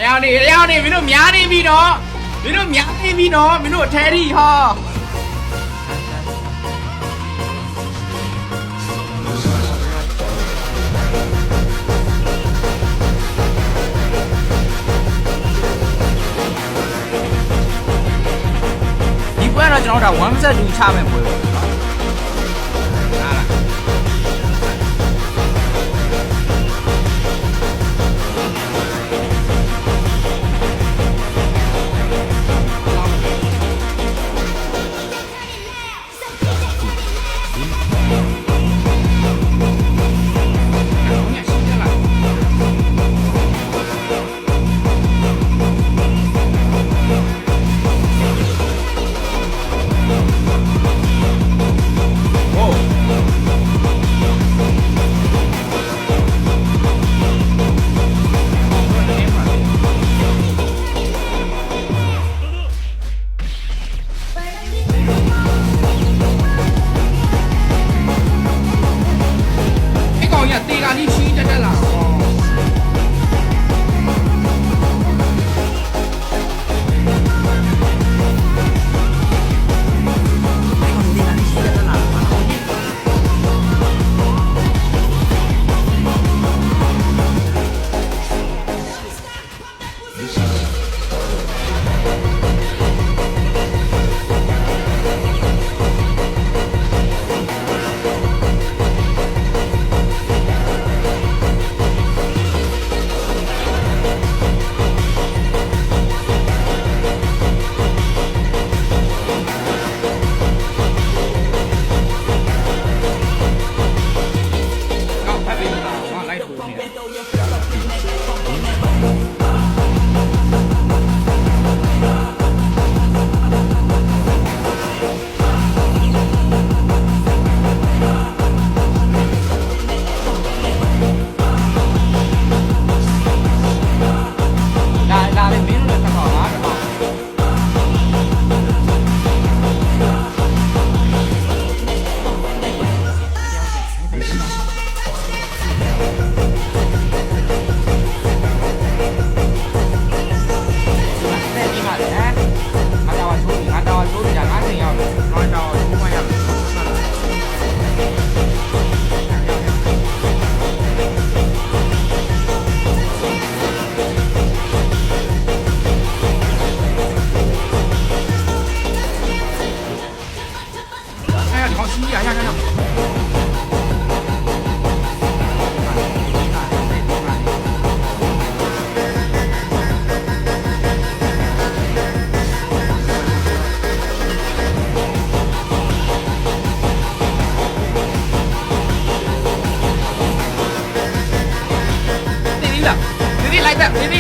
ရောက်နေမင်းတို့များနေပြီတော့မင်းတို့များနေပြီတော့မင်းတို့အထဲထိဟောဒီပွဲတော့ကျွန်တော်တို့1 set 2ချမဲ့ပွဲပေါ့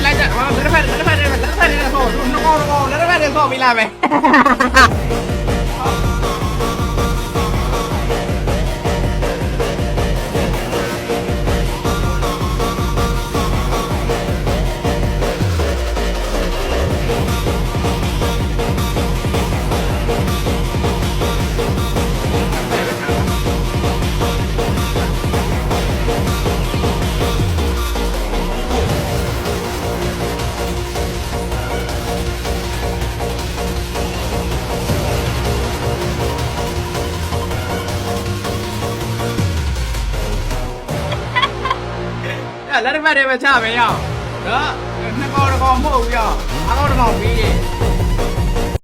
လိုက်တာလက်ဖက်လက်ဆော့နှောလက်ဖက်ဆော့ပြီးလာမယ်လက်ဖက်တွေပဲချမယ်ရောက်နော်နှစ်ကောင်တစ်ကောင်မဟုတ်ဘူးရောက်အားကောင်တစ်ကောင်ပြီးရင်